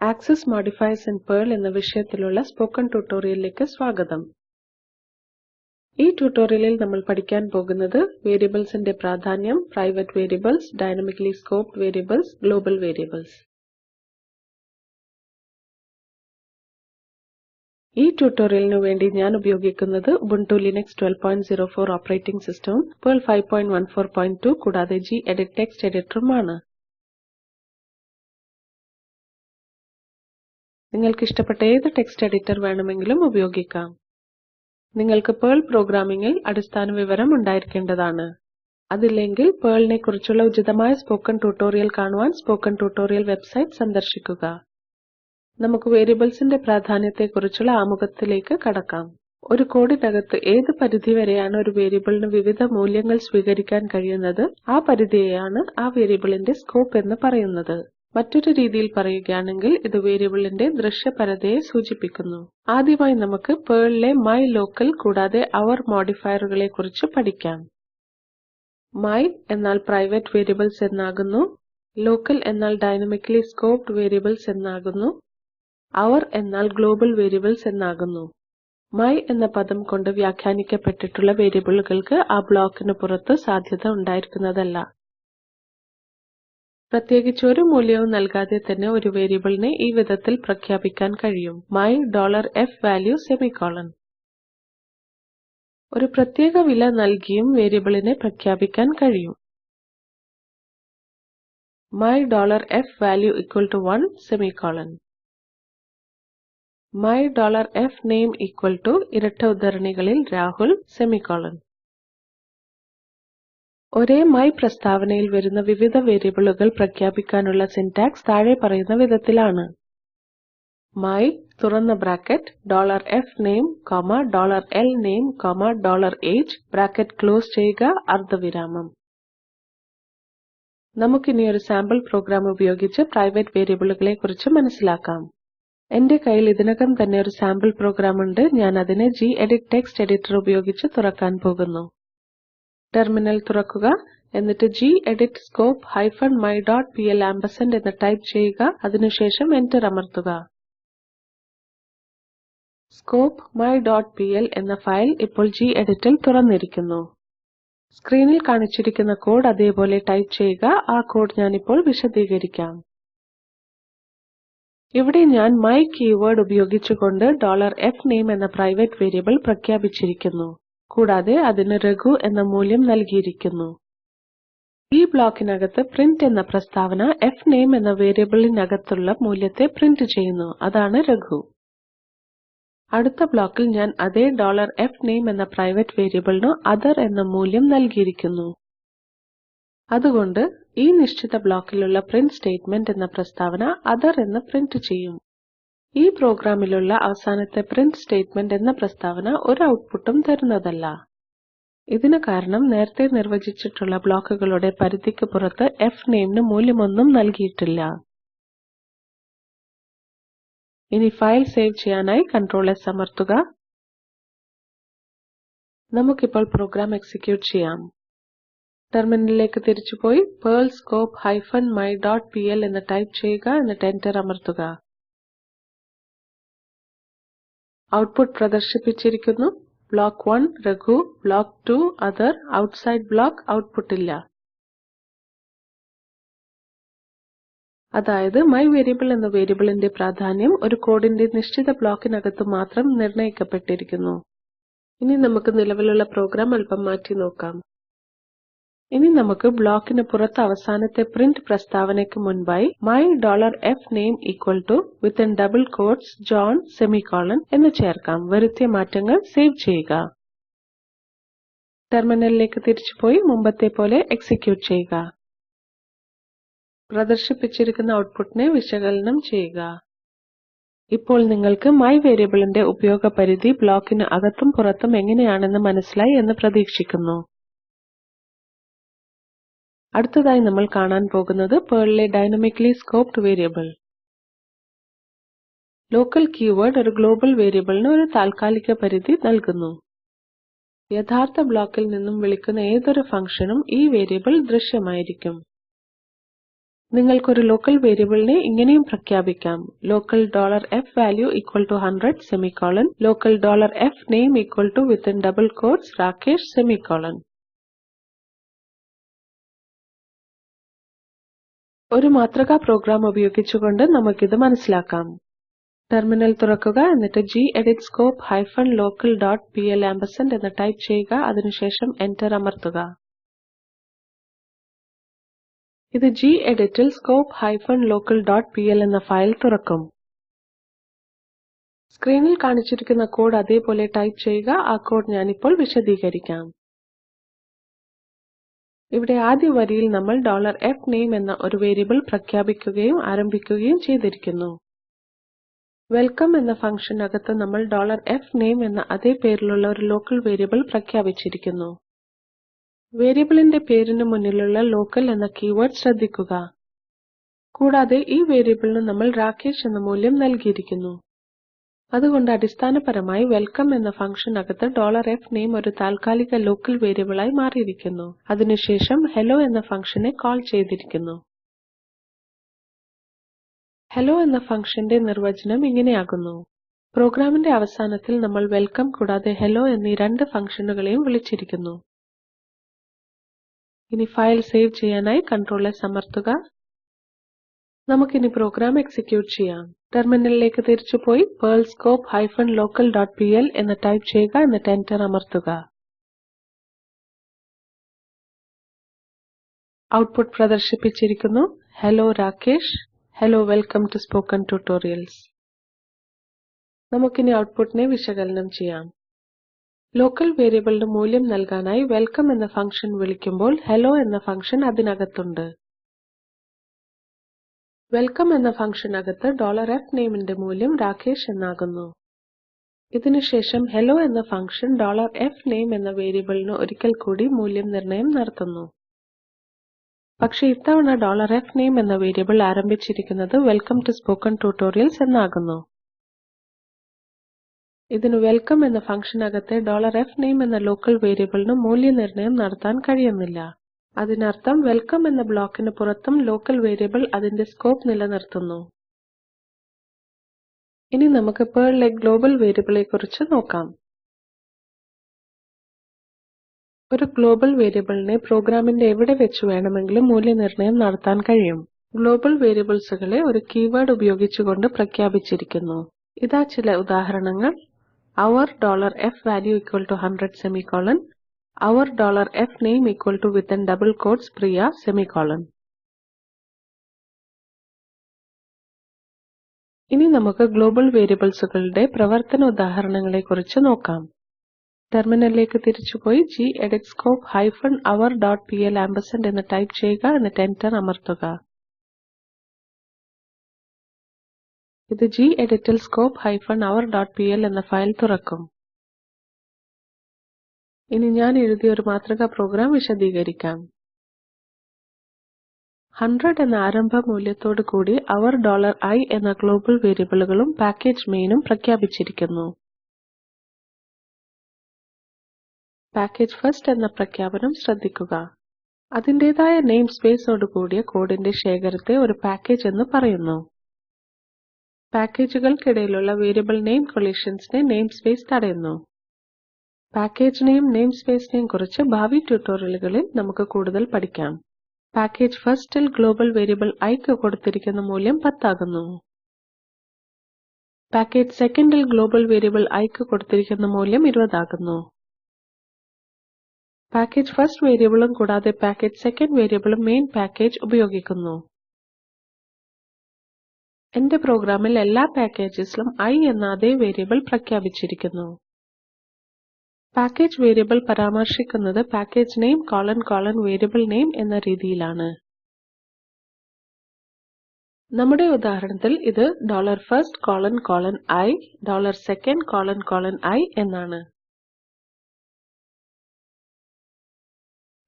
Access Modifiers in PERL എന്ന വിഷയത്തിലുള്ള spoken ട്യൂട്ടോറിയലിലേക്ക് സ്വാഗതം. ഈ ട്യൂട്ടോറിയലിൽ നമ്മൾ പഠിക്കാൻ പോകുന്നത് വേരിയബിൾസിന്റെ പ്രാധാന്യം, private variables, dynamically scoped variables, global variables. ഈ ട്യൂട്ടോറിയലിനു വേണ്ടി ഞാൻ ഉപയോഗിക്കുന്നത് Ubuntu Linux 12.04 ഓപ്പറേറ്റിംഗ് സിസ്റ്റവും PERL 5.14.2 കൂടാതെ gedit ടെക്സ്റ്റ് എഡിറ്ററുമാണ്. നിങ്ങൾക്ക് ഇഷ്ടപ്പെട്ട ഏത് ടെക്സ്റ്റ് എഡിറ്റർ വേണമെങ്കിലും ഉപയോഗിക്കാം. നിങ്ങൾക്ക് PERL പ്രോഗ്രാമിംഗിൽ അടിസ്ഥാന വിവരം ഉണ്ടായിരിക്കേണ്ടതാണ്. അതില്ലെങ്കിൽ PERLനെ കുറിച്ചുള്ള ഉചിതമായ സ്പോക്കൺ ട്യൂട്ടോറിയൽ കാണുവാൻ സ്പോക്കൺ ട്യൂട്ടോറിയൽ വെബ്സൈറ്റ് സന്ദർശിക്കുക. നമുക്ക് വേരിയബിൾസിന്റെ പ്രാധാന്യത്തെക്കുറിച്ചുള്ള ആമുഖത്തിലേക്ക് കടക്കാം. ഒരു കോഡിനകത്ത് ഏത് പരിധി വരെയാണ് ഒരു വേരിയബിളിന് വിവിധ മൂല്യങ്ങൾ സ്വീകരിക്കാൻ കഴിയുന്നത്, ആ പരിധിയെയാണ് ആ വേരിയബിളിന്റെ സ്കോപ്പ് എന്ന് പറയുന്നത്. മറ്റൊരു രീതിയിൽ പറയുകയാണെങ്കിൽ ഇത് വേരിയബിളിന്റെ ദൃശ്യപരതയെ സൂചിപ്പിക്കുന്നു. ആദ്യമായി നമുക്ക് PERLലെ my local കൂടാതെ our മോഡിഫയറുകളെ കുറിച്ച് പഠിക്കാം. my എന്നാൽ പ്രൈവേറ്റ് വേരിയബിൾസ് എന്നാകുന്നു, local എന്നാൽ ഡൈനാമിക്കലി സ്കോപ്ഡ് വേരിയബിൾസ് എന്നാകുന്നു, our എന്നാൽ ഗ്ലോബൽ വേരിയബിൾസ് എന്നാകുന്നു. my എന്ന പദം കൊണ്ട് വ്യാഖ്യാനിക്കപ്പെട്ടിട്ടുള്ള വേരിയബിളുകൾക്ക് ആ ബ്ലോക്കിന് പുറത്ത് സാധ്യത ഉണ്ടായിരിക്കുന്നതല്ല. പ്രത്യേകിച്ച് ഒരു മൂല്യവും നൽകാതെ തന്നെ ഒരു വേരിയബിളിനെ ഈ വിധത്തിൽ പ്രഖ്യാപിക്കാൻ കഴിയും: my $f_value സെമിക്കോളൻ. ഒരു പ്രത്യേക വില നൽകിയും വേരിയബിളിനെ പ്രഖ്യാപിക്കാൻ കഴിയും: my $f_value = 1 semicolon. my $f_name = ഇരട്ട ഉദ്ധരണികളിൽ രാഹുൽ സെമിക്കോളൻ. ഒരേ my പ്രസ്താവനയിൽ വരുന്ന വിവിധ വേരിയബിളുകൾ പ്രഖ്യാപിക്കാനുള്ള സിന്റാക്സ് താഴെ പറയുന്ന വിധത്തിലാണ്: my തുറന്ന bracket $f_name, $L_name, $age bracket close ചെയ്യുക, അർദ്ധവിരാമം. നമുക്കിനി ഒരു സാമ്പിൾ പ്രോഗ്രാം ഉപയോഗിച്ച് പ്രൈവേറ്റ് വേരിയബിളുകളെ കുറിച്ച് മനസ്സിലാക്കാം. എന്റെ കയ്യിൽ ഇതിനകം തന്നെ ഒരു സാമ്പിൾ പ്രോഗ്രാം ഉണ്ട്. ഞാൻ അതിനെ gedit ടെക്സ്റ്റ് എഡിറ്റർ ഉപയോഗിച്ച് തുറക്കാൻ പോകുന്നു. ടെർമിനൽ തുറക്കുക, എന്നിട്ട് gedit scope -my.pl ആമ്പർസാൻഡ് എന്ന് ടൈപ്പ് ചെയ്യുക, അതിനുശേഷം എന്റർ അമർത്തുക. scope my.pl എന്ന ഫയൽ ഇപ്പോൾ geditൽ തുറന്നിരിക്കുന്നു. സ്ക്രീനിൽ കാണിച്ചിരിക്കുന്ന കോഡ് അതേപോലെ ടൈപ്പ് ചെയ്യുക. ആ കോഡ് ഞാനിപ്പോൾ വിശദീകരിക്കാം. ഇവിടെ ഞാൻ my കീവേർഡ് ഉപയോഗിച്ചുകൊണ്ട് $f_name എന്ന പ്രൈവേറ്റ് വേരിയബിൾ പ്രഖ്യാപിച്ചിരിക്കുന്നു. കൂടാതെ അതിന് രഘു എന്ന മൂല്യം നൽകിയിരിക്കുന്നു. ഈ ബ്ലോക്കിനകത്ത് പ്രിന്റ് എന്ന പ്രസ്താവന f_name എന്ന വേരിയബിളിനകത്തുള്ള മൂല്യത്തെ പ്രിന്റ് ചെയ്യുന്നു, അതാണ് രഘു. അടുത്ത ബ്ലോക്കിൽ ഞാൻ അതേ $f_name എന്ന പ്രൈവേറ്റ് വേരിയബിളിന് other എന്ന മൂല്യം നൽകിയിരിക്കുന്നു. അതുകൊണ്ട് ഈ നിശ്ചിത ബ്ലോക്കിലുള്ള പ്രിന്റ് സ്റ്റേറ്റ്മെന്റ് എന്ന പ്രസ്താവന other എന്ന് പ്രിന്റ് ചെയ്യും. ഈ പ്രോഗ്രാമിലുള്ള അവസാനത്തെ പ്രിന്റ് സ്റ്റേറ്റ്മെന്റ് എന്ന പ്രസ്താവന ഒരു ഔട്ട്പുട്ടും തരുന്നതല്ല. ഇതിന് കാരണം നേരത്തെ നിർവചിച്ചിട്ടുള്ള ബ്ലോക്കുകളുടെ പരിധിക്ക് പുറത്ത് f_nameന് മൂല്യമൊന്നും നൽകിയിട്ടില്ല. ഇനി ഫയൽ സേവ് ചെയ്യാനായി Ctrl+S അമർത്തുക. നമുക്കിപ്പോൾ പ്രോഗ്രാം എക്സിക്യൂട്ട് ചെയ്യാം. ടെർമിനലിലേക്ക് തിരിച്ചുപോയി PERL scope -my.pl എന്ന് ടൈപ്പ് ചെയ്യുക, എന്നിട്ട് എന്റർ അമർത്തുക. ഔട്ട്പുട്ട് പ്രദർശിപ്പിച്ചിരിക്കുന്നു: block 1 Raghu, block 2 other, outside block output ഇല്ല. അതായത് my വേരിയബിൾ എന്ന വേരിയബിളിന്റെ പ്രാധാന്യം ഒരു കോഡിന്റെ നിശ്ചിത ബ്ലോക്കിനകത്ത് മാത്രം നിർണ്ണയിക്കപ്പെട്ടിരിക്കുന്നു. ഇനി നമുക്ക് നിലവിലുള്ള പ്രോഗ്രാം അല്പം മാറ്റി നോക്കാം. ഇനി നമുക്ക് ബ്ലോക്കിന് പുറത്ത് അവസാനത്തെ പ്രിന്റ് പ്രസ്താവനയ്ക്ക് മുൻപായി my $f_name = within double quotes John semicolon എന്ന് ചേർക്കാം. വരുത്തിയ മാറ്റങ്ങൾ സേവ് ചെയ്യുക. ടെർമിനലിലേക്ക് തിരിച്ചുപോയി മുമ്പത്തെ പോലെ എക്സിക്യൂട്ട് ചെയ്യുക. പ്രദർശിപ്പിച്ചിരിക്കുന്ന ഔട്ട്പുട്ടിനെ വിശകലനം ചെയ്യുക. ഇപ്പോൾ നിങ്ങൾക്ക് my വേരിയബിളിന്റെ ഉപയോഗപരിധി ബ്ലോക്കിന് അകത്തും പുറത്തും എങ്ങനെയാണെന്ന് മനസ്സിലായി എന്ന് പ്രതീക്ഷിക്കുന്നു. അടുത്തതായി നമ്മൾ കാണാൻ പോകുന്നത് PERLലെ dynamically scoped variable. Local keyword ഒരു ഗ്ലോബൽ വേരിയബിളിന് ഒരു താൽക്കാലിക പരിധി നൽകുന്നു. യഥാർത്ഥ ബ്ലോക്കിൽ നിന്നും വിളിക്കുന്ന ഏതൊരു ഫംഗ്ഷനും ഈ വേരിയബിൾ ദൃശ്യമായിരിക്കും. നിങ്ങൾക്കൊരു ലോക്കൽ വേരിയബിളിനെ ഇങ്ങനെയും പ്രഖ്യാപിക്കാം. Local $f value equal to 100 semicolon, local $f name equal to within double quotes Rakesh semicolon. ഒരു മാതൃകാ പ്രോഗ്രാം ഉപയോഗിച്ചുകൊണ്ട് നമുക്കിത് മനസ്സിലാക്കാം. ടെർമിനൽ തുറക്കുക, എന്നിട്ട് gedit scope -local.pl ആമ്പർസാൻഡ് എന്ന് ടൈപ്പ് ചെയ്യുക, അതിനുശേഷം എന്റർ അമർത്തുക. ഇത് geditൽ scope-local.pl എന്ന ഫയൽ തുറക്കും. സ്ക്രീനിൽ കാണിച്ചിരിക്കുന്ന കോഡ് അതേപോലെ ടൈപ്പ് ചെയ്യുക. ആ കോഡ് ഞാനിപ്പോൾ വിശദീകരിക്കാം. ഇവിടെ ആദ്യ വരിയിൽ നമ്മൾ $fname എന്ന ഒരു വേരിയബിൾ പ്രഖ്യാപിക്കുകയും ആരംഭിക്കുകയും ചെയ്തിരിക്കുന്നു. വെൽക്കം എന്ന ഫംഗ്ഷനകത്ത് നമ്മൾ $fname എന്ന അതേ പേരിലുള്ള ഒരു ലോക്കൽ വേരിയബിൾ പ്രഖ്യാപിച്ചിരിക്കുന്നു. വേരിയബിളിന്റെ പേരിന് മുന്നിലുള്ള ലോക്കൽ എന്ന കീവേർഡ് ശ്രദ്ധിക്കുക. കൂടാതെ ഈ വേരിയബിളിന് നമ്മൾ രാകേഷ് എന്ന മൂല്യം നൽകിയിരിക്കുന്നു. അതുകൊണ്ട് അടിസ്ഥാനപരമായി വെൽക്കം എന്ന ഫംഗ്ഷനകത്ത് $fname ഒരു താൽക്കാലിക ലോക്കൽ വേരിയബിളായി മാറിയിരിക്കുന്നു. അതിനുശേഷം hello എന്ന ഫംഗ്ഷനെ കോൾ ചെയ്തിരിക്കുന്നു. hello എന്ന ഫംഗ്ഷന്റെ നിർവചനം ഇങ്ങനെയാകുന്നു. പ്രോഗ്രാമിന്റെ അവസാനത്തിൽ നമ്മൾ വെൽക്കം കൂടാതെ hello എന്നീ രണ്ട് ഫംഗ്ഷനുകളെയും വിളിച്ചിരിക്കുന്നു. ഇനി ഫയൽ സേവ് ചെയ്യാനായി Ctrl+S അമർത്തുക. നമുക്കിനി പ്രോഗ്രാം എക്സിക്യൂട്ട് ചെയ്യാം. ടെർമിനലിലേക്ക് തിരിച്ചുപോയി PERL scope-local.pl എന്ന് ടൈപ്പ് ചെയ്യുക, എന്നിട്ട് എന്റർ അമർത്തുക. ഔട്ട്പുട്ട് പ്രദർശിപ്പിച്ചിരിക്കുന്നു. Hello Rakesh, hello welcome to spoken tutorials. നമുക്കിനി ഔട്ട്പുട്ടിനെ വിശകലനം ചെയ്യാം. ലോക്കൽ വേരിയബിളിന് മൂല്യം നൽകാനായി വെൽക്കം എന്ന ഫംഗ്ഷൻ വിളിക്കുമ്പോൾ hello എന്ന ഫംഗ്ഷൻ അതിനകത്തുണ്ട്. വെൽക്കം എന്ന ഫംഗ്ഷനകത്ത് $fnameന്റെ മൂല്യം രാകേഷ് എന്നാകുന്നു. ഇതിനുശേഷം hello എന്ന ഫംഗ്ഷൻ $fname എന്ന വേരിയബിളിന് ഒരിക്കൽ കൂടി മൂല്യനിർണ്ണയം നടത്തുന്നു. പക്ഷേ ഇത്തവണ $fname എന്ന വേരിയബിൾ ആരംഭിച്ചിരിക്കുന്നത് വെൽക്കം ടു സ്പോക്കൻ ട്യൂട്ടോറിയൽസ് എന്നാകുന്നു. ഇതിന് വെൽക്കം എന്ന ഫംഗ്ഷനകത്തെ $fname എന്ന ലോക്കൽ വേരിയബിളിന് മൂല്യനിർണ്ണയം നടത്താൻ കഴിയുന്നില്ല. അതിനർത്ഥം വെൽക്കം എന്ന ബ്ലോക്കിന് പുറത്തും ലോക്കൽ വേരിയബിൾ അതിന്റെ സ്കോപ്പ് നിലനിർത്തുന്നു. ഇനി നമുക്ക് Perlലെ ഗ്ലോബൽ വേരിയബിളെക്കുറിച്ച് നോക്കാം. ഒരു ഗ്ലോബൽ വേരിയബിളിനെ പ്രോഗ്രാമിന്റെ എവിടെ വെച്ച് വേണമെങ്കിലും മൂല്യനിർണ്ണയം നടത്താൻ കഴിയും. ഗ്ലോബൽ വേരിയബിൾസുകളെ ഒരു കീവേർഡ് ഉപയോഗിച്ചുകൊണ്ട് പ്രഖ്യാപിച്ചിരിക്കുന്നു. ഇതാ ചില ഉദാഹരണങ്ങൾ. our $f value equal to 100 semicolon, our $fname equal to within double quotes Priya semicolon. ഇനി നമുക്ക് ഗ്ലോബൽ വേരിയബിൾസുകളുടെ പ്രവർത്തന ഉദാഹരണങ്ങളെക്കുറിച്ച് നോക്കാം. ടെർമിനലിലേക്ക് തിരിച്ചുപോയി gedit scope-hour.pl ആമ്പർസാൻഡ് എന്ന് ടൈപ്പ് ചെയ്യുക, എന്നിട്ട് എന്റർ അമർത്തുക. ഇത് geditൽ scope-hour.pl എന്ന ഫയൽ തുറക്കും. ഇനി ഞാൻ എഴുതിയ ഒരു മാതൃകാ പ്രോഗ്രാം വിശദീകരിക്കാം. 100 എന്ന ആരംഭ മൂല്യത്തോടു കൂടി our $i എന്ന ഗ്ലോബൽ വേരിയബിളുകളും പാക്കേജ് മെയിനും പ്രഖ്യാപിച്ചിരിക്കുന്നു. പാക്കേജ് ഫസ്റ്റ് എന്ന പ്രഖ്യാപനം ശ്രദ്ധിക്കുക. അതിന്റേതായ നെയിം സ്പേസോട് കൂടിയ കോഡിന്റെ ശേഖരത്തെ ഒരു പാക്കേജ് എന്ന് പറയുന്നു. പാക്കേജുകൾക്കിടയിലുള്ള വേരിയബിൾ നെയിം കൊളിഷൻസിനെ നെയിംസ്പേസ് തടയുന്നു. പാക്കേജിനെയും നെയിംസ്പേസിനെയും കുറിച്ച് ഭാവി ട്യൂട്ടോറിയലുകളിൽ നമുക്ക് കൂടുതൽ പഠിക്കാം. പാക്കേജ് ഫസ്റ്റിൽ ഗ്ലോബൽ വേരിയബിൾ iക്ക് കൊടുത്തിരിക്കുന്ന മൂല്യം 10 ആകുന്നു. പാക്കേജ് സെക്കൻഡിൽ ഗ്ലോബൽ വേരിയബിൾ iക്ക് കൊടുത്തിരിക്കുന്ന മൂല്യം 20 ആകുന്നു. പാക്കേജ് ഫസ്റ്റ് വേരിയബിളും കൂടാതെ പാക്കേജ് സെക്കൻഡ് വേരിയബിളും മെയിൻ പാക്കേജ് ഉപയോഗിക്കുന്നു. എന്റെ പ്രോഗ്രാമിൽ എല്ലാ പാക്കേജസിലും i എന്ന അതേ വേരിയബിൾ പ്രഖ്യാപിച്ചിരിക്കുന്നു. പാക്കേജ് വേരിയബിൾ പരാമർശിക്കുന്നത് പാക്കേജ് നെയിം : വേരിയബിൾ നെയിം എന്ന രീതിയിലാണ്. നമ്മുടെ ഉദാഹരണത്തിൽ ഇത് $first: i, $second: i എന്നാണ്.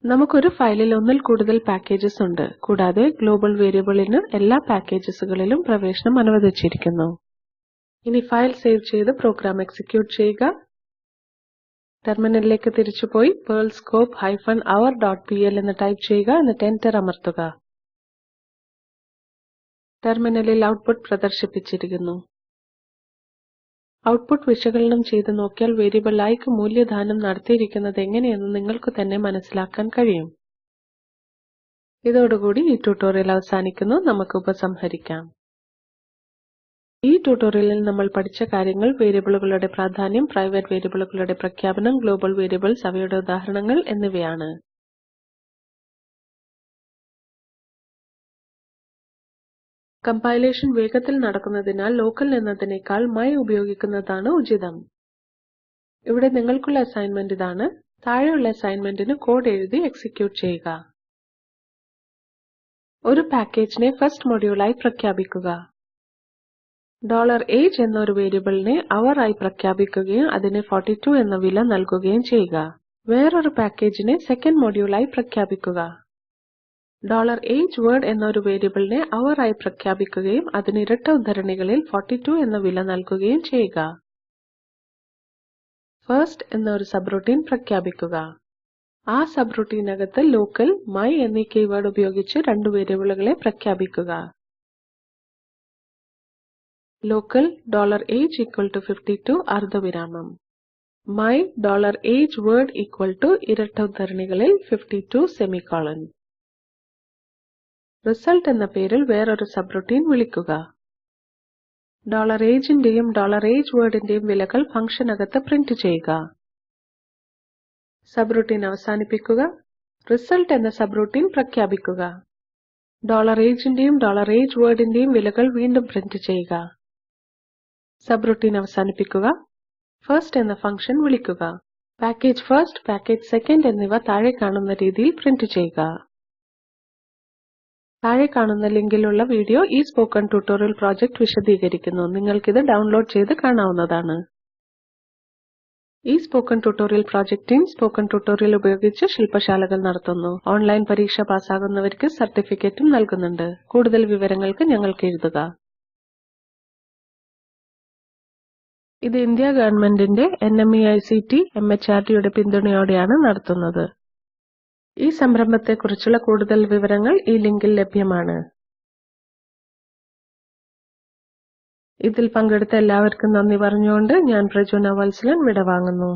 നമുക്കൊരു ഫയലിൽ ഒന്നിൽ കൂടുതൽ പാക്കേജസ് ഉണ്ട്. കൂടാതെ ഗ്ലോബൽ വേരിയബിളിന് എല്ലാ പാക്കേജസുകളിലും പ്രവേശനം അനുവദിച്ചിരിക്കുന്നു. ഇനി ഫയൽ സേവ് ചെയ്ത് പ്രോഗ്രാം എക്സിക്യൂട്ട് ചെയ്യുക. ടെർമിനലിലേക്ക് തിരിച്ചുപോയി perl scope-hour.pl എന്ന് ടൈപ്പ് ചെയ്യുക, എന്നിട്ട് എന്റർ അമർത്തുക. ടെർമിനലിൽ ഔട്ട്പുട്ട് പ്രദർശിപ്പിച്ചിരിക്കുന്നു. ഔട്ട്പുട്ട് വിശകലനം ചെയ്ത് നോക്കിയാൽ വേരിയബിൾ iക്ക് മൂല്യദാനം നടത്തിയിരിക്കുന്നത് എങ്ങനെയെന്ന് നിങ്ങൾക്ക് തന്നെ മനസ്സിലാക്കാൻ കഴിയും. ഇതോടുകൂടി ഈ ട്യൂട്ടോറിയൽ അവസാനിക്കുന്നു. നമുക്ക് ഉപസംഹരിക്കാം. ഈ ട്യൂട്ടോറിയലിൽ നമ്മൾ പഠിച്ച കാര്യങ്ങൾ വേരിയബിളുകളുടെ പ്രാധാന്യം, പ്രൈവേറ്റ് വേരിയബിളുകളുടെ പ്രഖ്യാപനം, ഗ്ലോബൽ വേരിയബിൾസ്, അവയുടെ ഉദാഹരണങ്ങൾ എന്നിവയാണ്. കമ്പൈലേഷൻ വേഗത്തിൽ നടക്കുന്നതിനാൽ ലോക്കൽ എന്നതിനേക്കാൾ my ഉപയോഗിക്കുന്നതാണ് ഉചിതം. ഇവിടെ നിങ്ങൾക്കുള്ള അസൈൻമെന്റ് ഇതാണ്. താഴെയുള്ള അസൈൻമെന്റിന് കോഡ് എഴുതി എക്സിക്യൂട്ട് ചെയ്യുക. ഒരു പാക്കേജിനെ ഫസ്റ്റ് മൊഡ്യൂളായി പ്രഖ്യാപിക്കുക. $age എന്ന ഒരു വേരിയബിളിനെ hour ആയി പ്രഖ്യാപിക്കുകയും അതിന് 42 എന്ന വില നൽകുകയും ചെയ്യുക. വേറൊരു പാക്കേജിനെ സെക്കൻഡ് മൊഡ്യൂളായി പ്രഖ്യാപിക്കുക. $age word എന്ന ഒരു വേരിയബിളിനെ hour ആയി പ്രഖ്യാപിക്കുകയും അതിന് ഇരട്ട ഉദ്ധരണികളിൽ 42 എന്ന വില നൽകുകയും ചെയ്യുക. ഫസ്റ്റ് എന്ന ഒരു സബ്റൂട്ടീൻ പ്രഖ്യാപിക്കുക. ആ സബ്റൂട്ടീനകത്ത് ലോക്കൽ, my എന്നീ കീവേഡ് ഉപയോഗിച്ച് രണ്ട് വേരിയബിളുകളെ പ്രഖ്യാപിക്കുക. ലോക്കൽ $age equal to 52 അർദ്ധവിരാമം. my $age word equal to ഇരട്ട ഉദ്ധരണികളിൽ 52 സെമിക്കോളൻ. റിസൾട്ട് എന്ന പേരിൽ വേറൊരു സബ്റൂട്ടീൻ വിളിക്കുക. $ageന്റെയും $age wordന്റെയും വിലകൾ ഫംഗ്ഷനകത്ത് പ്രിന്റ് ചെയ്യുക. സബ്റൂട്ടീൻ അവസാനിപ്പിക്കുക. റിസൾട്ട് എന്ന സബ്റൂട്ടീൻ പ്രഖ്യാപിക്കുക. $ageന്റെയും $age wordന്റെയും വിലകൾ വീണ്ടും പ്രിന്റ് ചെയ്യുക. സബ്റൂട്ടീൻ അവസാനിപ്പിക്കുക. ഫസ്റ്റ് എന്ന ഫംഗ്ഷൻ വിളിക്കുക. പാക്കേജ് ഫസ്റ്റ്, പാക്കേജ് സെക്കൻഡ് എന്നിവ താഴെ കാണുന്ന രീതിയിൽ പ്രിന്റ് ചെയ്യുക. താഴെ കാണുന്ന ലിങ്കിലുള്ള വീഡിയോ ഈ സ്പോക്കൺ ട്യൂട്ടോറിയൽ പ്രോജക്റ്റ് വിശദീകരിക്കുന്നു. നിങ്ങൾക്കിത് ഡൗൺലോഡ് ചെയ്ത് കാണാവുന്നതാണ്. ഈ spoken tutorial project team spoken tutorial ഉപയോഗിച്ച് ശില്പശാലകൾ നടത്തുന്നു. ഓൺലൈൻ പരീക്ഷ പാസ്സാകുന്നവർക്ക് സർട്ടിഫിക്കറ്റും നൽകുന്നുണ്ട്. കൂടുതൽ വിവരങ്ങൾക്ക് ഞങ്ങൾക്ക് എഴുതുക. ഇത് ഇന്ത്യ ഗവൺമെന്റിന്റെ NMEICT MHRDയുടെ പിന്തുണയോടെയാണ് നടത്തുന്നത്. ഈ സംരംഭത്തെക്കുറിച്ചുള്ള കൂടുതൽ വിവരങ്ങൾ ഈ ലിങ്കിൽ ലഭ്യമാണ്. ഇതിൽ പങ്കെടുത്ത എല്ലാവർക്കും നന്ദി പറഞ്ഞുകൊണ്ട് ഞാൻ പ്രജുന വത്സലൻ വിടവാങ്ങുന്നു.